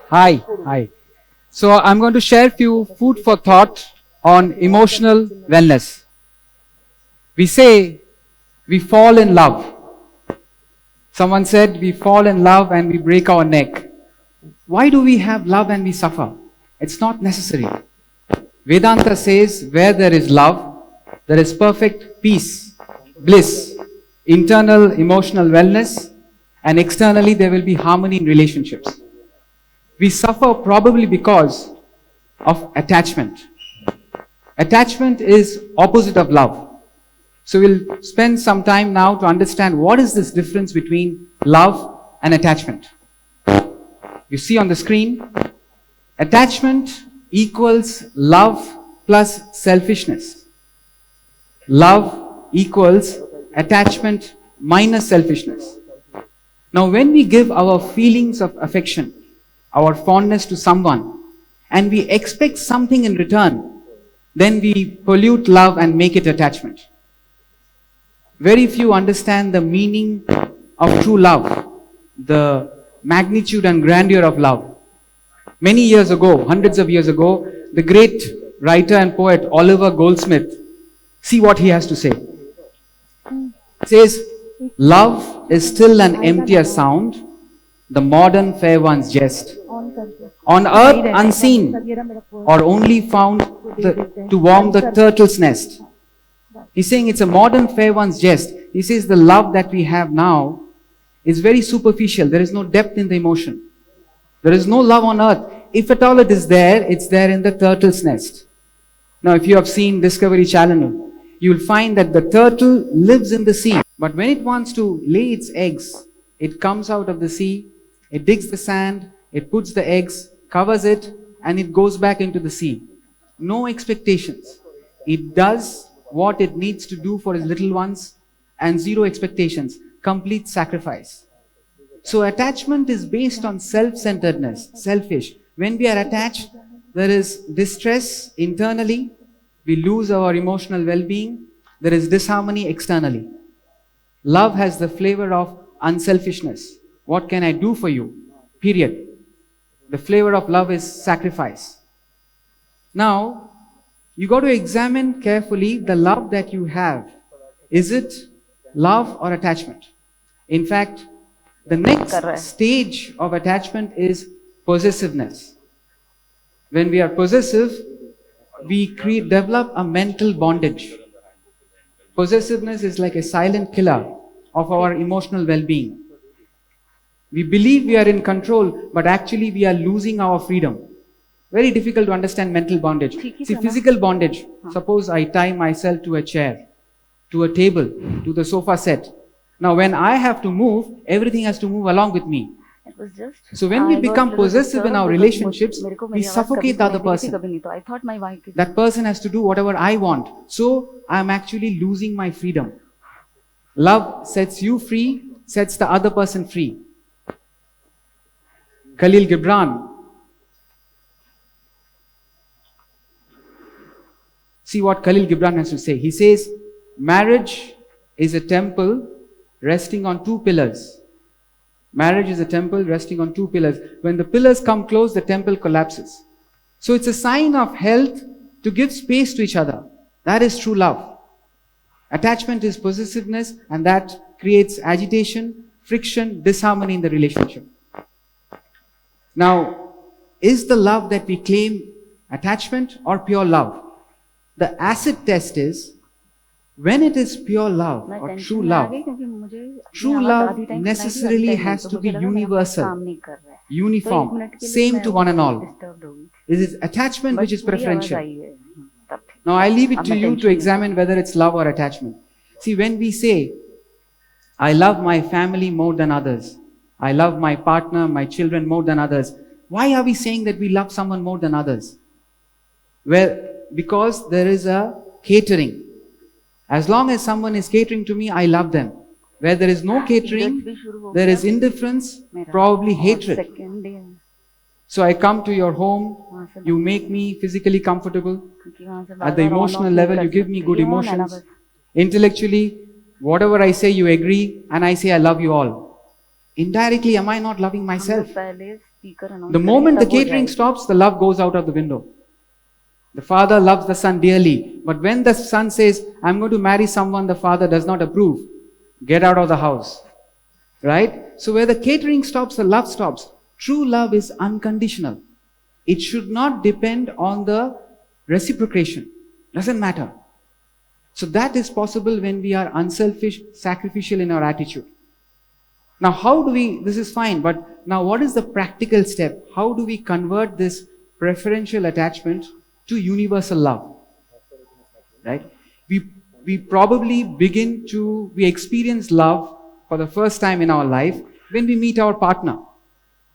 Hi, hi. So I'm going to share few food for thought on emotional wellness. We say we fall in love. Someone said we fall in love and we break our neck. Why do we have love and we suffer? It's not necessary. Vedanta says where there is love, there is perfect peace, bliss, internal emotional wellness, and externally there will be harmony in relationships. We suffer probably because of attachment. Attachment is opposite of love. So we'll spend some time now to understand what is this difference between love and attachment. You see on the screen, attachment equals love plus selfishness. Love equals attachment minus selfishness. Now when we give our feelings of affection, our fondness to someone, and we expect something in return, then we pollute love and make it attachment. Very few understand the meaning of true love, the magnitude and grandeur of love. Many years ago, hundreds of years ago, the great writer and poet Oliver Goldsmith, see what he has to say. He says, love is still an emptier sound, the modern fair one's jest. On earth unseen, or only found to warm the turtle's nest. He's saying it's a modern fair one's jest. He says the love that we have now is very superficial. There is no depth in the emotion. There is no love on earth. If at all it is there, it's there in the turtle's nest. Now if you have seen Discovery Channel, you will find that the turtle lives in the sea. But when it wants to lay its eggs, it comes out of the sea, it digs the sand, it puts the eggs, covers it, and it goes back into the sea. No expectations. It does what it needs to do for its little ones, and zero expectations. Complete sacrifice. So attachment is based on self-centeredness, selfish. When we are attached, there is distress internally. We lose our emotional well-being. There is disharmony externally. Love has the flavor of unselfishness. What can I do for you? Period. The flavor of love is sacrifice. Now, you got to examine carefully the love that you have. Is it love or attachment? In fact, the next stage of attachment is possessiveness. When we are possessive, we develop a mental bondage. Possessiveness is like a silent killer of our emotional well-being. We believe we are in control, but actually we are losing our freedom. Very difficult to understand mental bondage. See, physical bondage. Suppose I tie myself to a chair, to a table, to the sofa set. Now when I have to move, everything has to move along with me. So when we become possessive in our relationships, we suffocate the other person. That person has to do whatever I want. So I am actually losing my freedom. Love sets you free, sets the other person free. Khalil Gibran. See what Khalil Gibran has to say. He says, marriage is a temple resting on two pillars. Marriage is a temple resting on two pillars. When the pillars come close, the temple collapses. So it's a sign of health to give space to each other. That is true love. Attachment is possessiveness, and that creates agitation, friction, disharmony in the relationship. Now, is the love that we claim attachment or pure love? The acid test is, when it is pure love or true love necessarily has to be universal, uniform, same to one and all. It is attachment which is preferential. Now I leave it to you to examine whether it's love or attachment. See, when we say, I love my family more than others, I love my partner, my children more than others, why are we saying that we love someone more than others? Well, because there is a catering. As long as someone is catering to me, I love them. Where there is no catering, there is indifference, probably hatred. So I come to your home, you make me physically comfortable. At the emotional level, you give me good emotions. Intellectually, whatever I say, you agree, and I say I love you all. Indirectly, am I not loving myself? The moment the catering stops, the love goes out of the window. The father loves the son dearly, but when the son says, I'm going to marry someone the father does not approve, get out of the house. Right? So where the catering stops, the love stops. True love is unconditional. It should not depend on the reciprocation. Doesn't matter. So that is possible when we are unselfish, sacrificial in our attitude. Now how do we, this is fine, but now what is the practical step? How do we convert this preferential attachment to universal love? Right? We probably we experience love for the first time in our life when we meet our partner.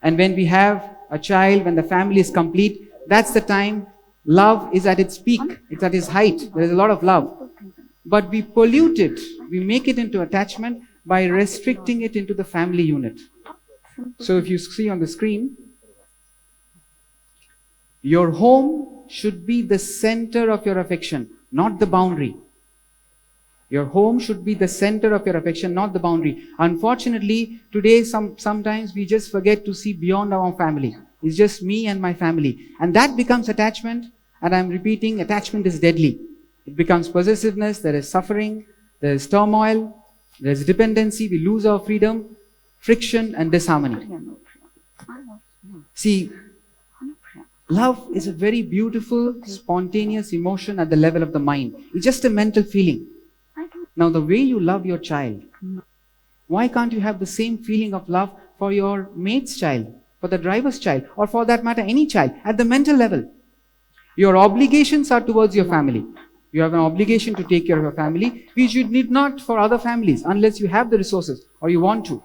And when we have a child, when the family is complete, that's the time love is at its peak. It's at its height. There is a lot of love. But we pollute it. We make it into attachment by restricting it into the family unit. So if you see on the screen, your home should be the center of your affection, not the boundary. Your home should be the center of your affection, not the boundary. Unfortunately, today sometimes we just forget to see beyond our family. It's just me and my family. And that becomes attachment. And I'm repeating, attachment is deadly. It becomes possessiveness, there is suffering, there is turmoil, there is dependency, we lose our freedom, friction and disharmony. See, love is a very beautiful, spontaneous emotion at the level of the mind. It's just a mental feeling. Now the way you love your child, why can't you have the same feeling of love for your mate's child, for the driver's child, or for that matter any child, at the mental level? Your obligations are towards your family. You have an obligation to take care of your family, which you need not for other families, unless you have the resources or you want to.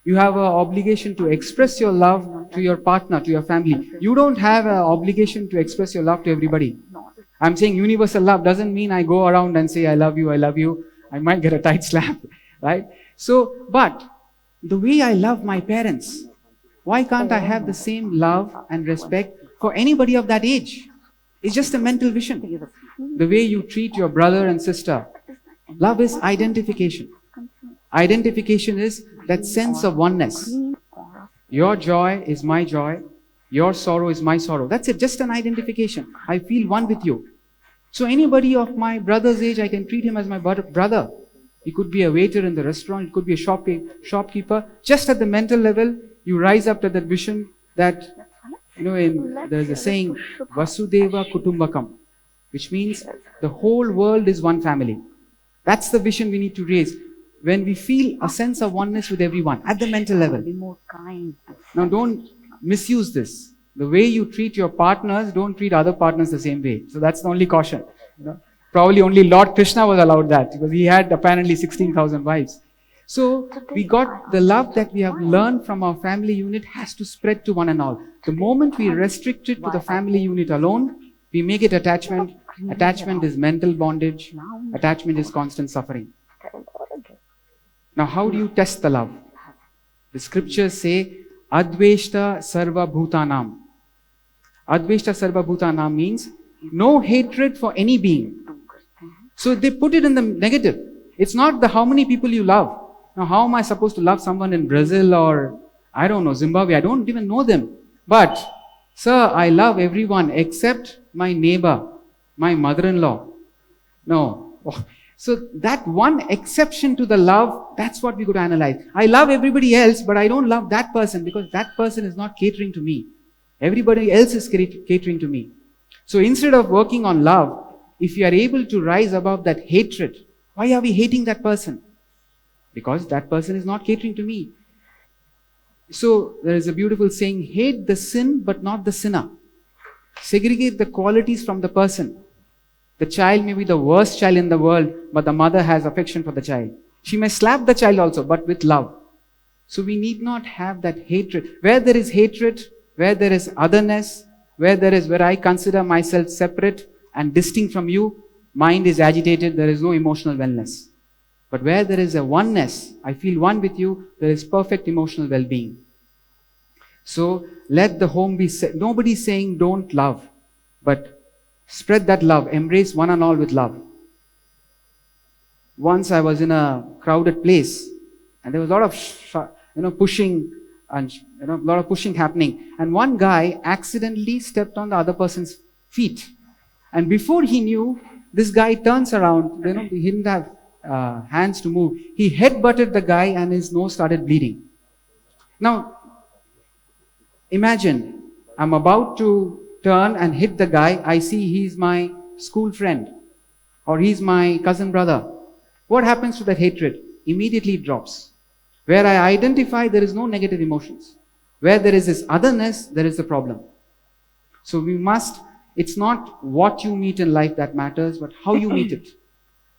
You have an obligation to express your love to your partner, to your family. You don't have an obligation to express your love to everybody. I'm saying universal love doesn't mean I go around and say, I love you, I love you. I might get a tight slap, right? So, but the way I love my parents, why can't I have the same love and respect for anybody of that age? It's just a mental vision. The way you treat your brother and sister. Love is identification. Identification is that sense of oneness. Your joy is my joy. Your sorrow is my sorrow. That's it, just an identification. I feel one with you. So anybody of my brother's age, I can treat him as my brother. He could be a waiter in the restaurant, he could be a shopkeeper. Just at the mental level, you rise up to that vision that, there's a saying, Vasudeva Kutumbakam, which means the whole world is one family. That's the vision we need to raise. When we feel a sense of oneness with everyone, at the mental level. Be more kind. Now don't misuse this. The way you treat your partners, don't treat other partners the same way. So that's the only caution. Probably only Lord Krishna was allowed that, because he had apparently 16,000 wives. So we got the love that we have learned from our family unit has to spread to one and all. The moment we restrict it to the family unit alone, we make it attachment. Attachment is mental bondage. Attachment is constant suffering. Now how do you test the love? The scriptures say, Adveshta Sarva Bhutanam. Adveshta Sarva Bhutanam means no hatred for any being. So they put it in the negative. It's not the how many people you love. Now how am I supposed to love someone in Brazil or, I don't know, Zimbabwe? I don't even know them. But, sir, I love everyone except my neighbor, my mother-in-law. No. So that one exception to the love, that's what we got to analyze. I love everybody else, but I don't love that person because that person is not catering to me. Everybody else is catering to me. So instead of working on love, if you are able to rise above that hatred, why are we hating that person? Because that person is not catering to me. So there is a beautiful saying, hate the sin but not the sinner. Segregate the qualities from the person. The child may be the worst child in the world, but the mother has affection for the child. She may slap the child also, but with love. So we need not have that hatred. Where there is hatred, where there is otherness, where I consider myself separate and distinct from you, mind is agitated, there is no emotional wellness. But where there is a oneness, I feel one with you, there is perfect emotional well-being. So let the home be, nobody is saying don't love, but spread that love, embrace one and all with love. Once I was in a crowded place and there was a lot of pushing and a lot of pushing happening. And one guy accidentally stepped on the other person's feet. And before he knew, this guy turns around, he didn't have hands to move. He head-butted the guy and his nose started bleeding. Now, imagine, I'm about to turn and hit the guy. I see he's my school friend or he's my cousin brother. What happens to that hatred? Immediately it drops. Where I identify, there is no negative emotions. Where there is this otherness, there is a problem. So it's not what you meet in life that matters, but how you meet it.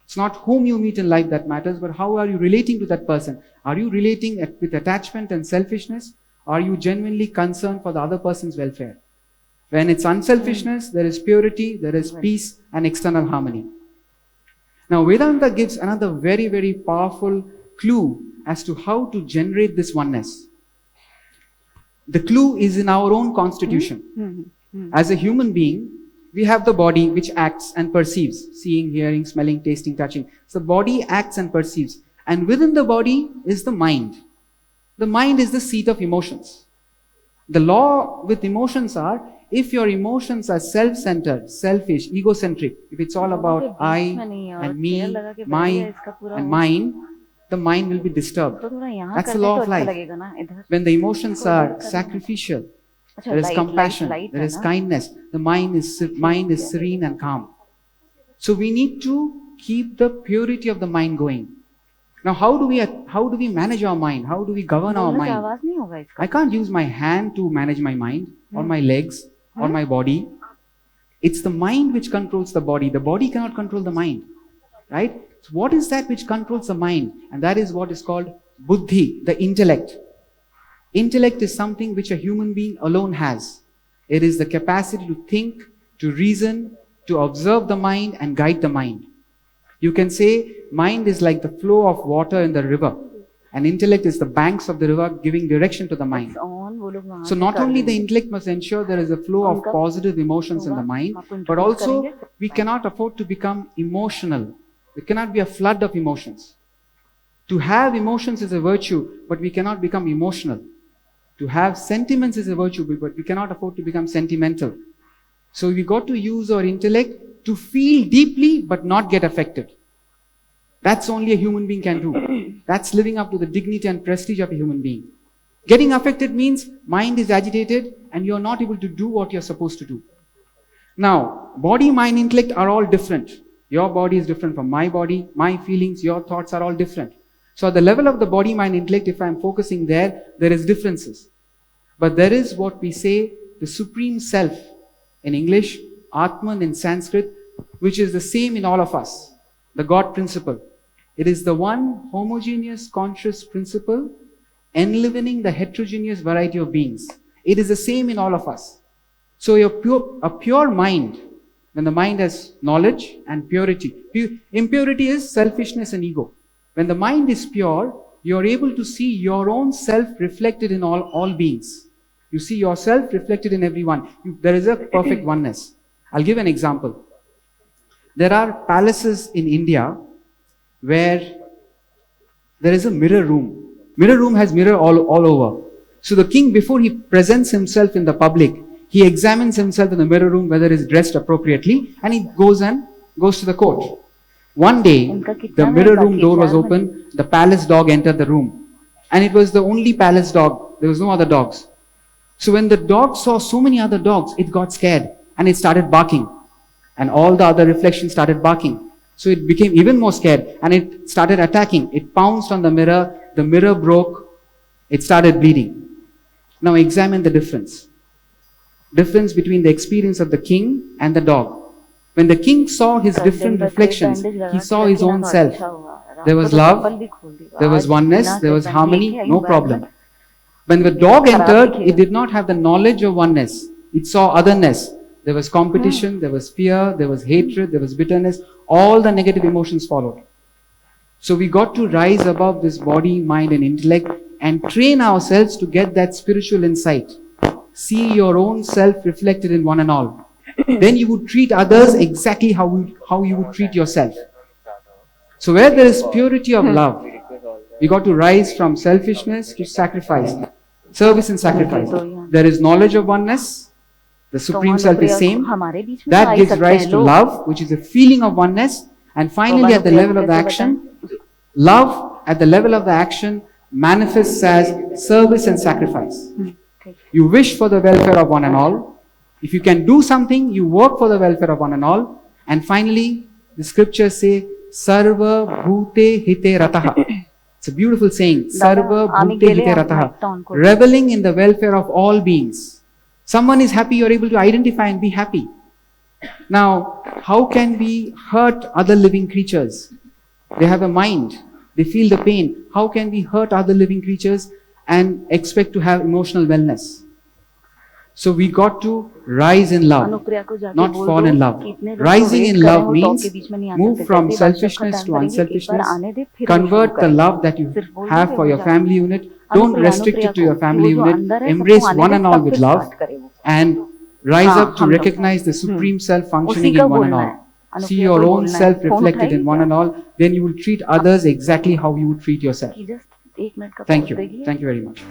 It's not whom you meet in life that matters, but how are you relating to that person? Are you relating with attachment and selfishness? Or are you genuinely concerned for the other person's welfare? When it's unselfishness, there is purity, there is peace and external harmony. Now, Vedanta gives another very, very powerful clue as to how to generate this oneness. The clue is in our own constitution. As a human being, we have the body which acts and perceives, seeing, hearing, smelling, tasting, touching. So the body acts and perceives. And within the body is the mind. The mind is the seat of emotions. The law with emotions are, if your emotions are self-centered, selfish, egocentric, if it's all about I and me, my and mine, the mind will be disturbed. That's the law of life. When the emotions are sacrificial, there is compassion, there is kindness, the mind is serene and calm. So we need to keep the purity of the mind going. Now, how do we manage our mind? How do we govern our mind? I can't use my hand to manage my mind, or my legs, or my body. It's the mind which controls the body. The body cannot control the mind, right? So what is that which controls the mind? And that is what is called buddhi, the intellect. Intellect is something which a human being alone has. It is the capacity to think, to reason, to observe the mind and guide the mind. You can say mind is like the flow of water in the river, and intellect is the banks of the river giving direction to the mind. So not only the intellect must ensure there is a flow of positive emotions in the mind, but also we cannot afford to become emotional. There cannot be a flood of emotions. To have emotions is a virtue, but we cannot become emotional. To have sentiments is a virtue, but we cannot afford to become sentimental. So we got to use our intellect to feel deeply but not get affected. That's only a human being can do. That's living up to the dignity and prestige of a human being. Getting affected means mind is agitated and you're not able to do what you're supposed to do. Now, body, mind, intellect are all different. Your body is different from my body. My feelings, your thoughts are all different. So at the level of the body, mind, intellect, if I'm focusing there is differences. But there is what we say, the supreme self. In English, Atman in Sanskrit, which is the same in all of us. The God principle. It is the one homogeneous conscious principle enlivening the heterogeneous variety of beings. It is the same in all of us. So a pure mind, when the mind has knowledge and purity. Impurity is selfishness and ego. When the mind is pure, you are able to see your own self reflected in all beings. You see yourself reflected in everyone. There is a perfect oneness. I'll give an example. There are palaces in India where there is a mirror room. Mirror room has mirror all over. So the king, before he presents himself in the public, he examines himself in the mirror room whether he's dressed appropriately, and he goes to the court. One day, the mirror room door was open, the palace dog entered the room. And it was the only palace dog. There was no other dogs. So when the dog saw so many other dogs, it got scared and it started barking. And all the other reflections started barking. So it became even more scared and it started attacking. It pounced on the mirror broke, it started bleeding. Now examine the difference. Difference between the experience of the king and the dog. When the king saw his different reflections, he saw his own self. There was love, there was oneness, there was harmony, no problem. When the dog entered, it did not have the knowledge of oneness. It saw otherness. There was competition, there was fear, there was hatred, there was bitterness. All the negative emotions followed. So we got to rise above this body, mind and intellect and train ourselves to get that spiritual insight. See your own self reflected in one and all. Then you would treat others exactly how you would treat yourself. So where there is purity of love, we got to rise from selfishness to sacrifice. Service and sacrifice. There is knowledge of oneness. The Supreme Self is same. That gives rise to love, which is a feeling of oneness. And finally, at the level of the action, love at the level of the action manifests as service and sacrifice. You wish for the welfare of one and all. If you can do something, you work for the welfare of one and all. And finally, the scriptures say, Sarva Bhute Hite Rataha. It's a beautiful saying. Sarva Bhute Hite Rataha. Reveling in the welfare of all beings. Someone is happy, you're able to identify and be happy. Now, how can we hurt other living creatures? They have a mind. They feel the pain. How can we hurt other living creatures and expect to have emotional wellness? So we got to rise in love, not fall in love. Rising in love means move from selfishness to unselfishness, convert the love that you have for your family unit, don't restrict it to your family unit, embrace one and all with love, and rise up to recognize the Supreme Self functioning in one and all. See your own self reflected in one and all, then you will treat others exactly how you would treat yourself. Thank you. Thank you very much.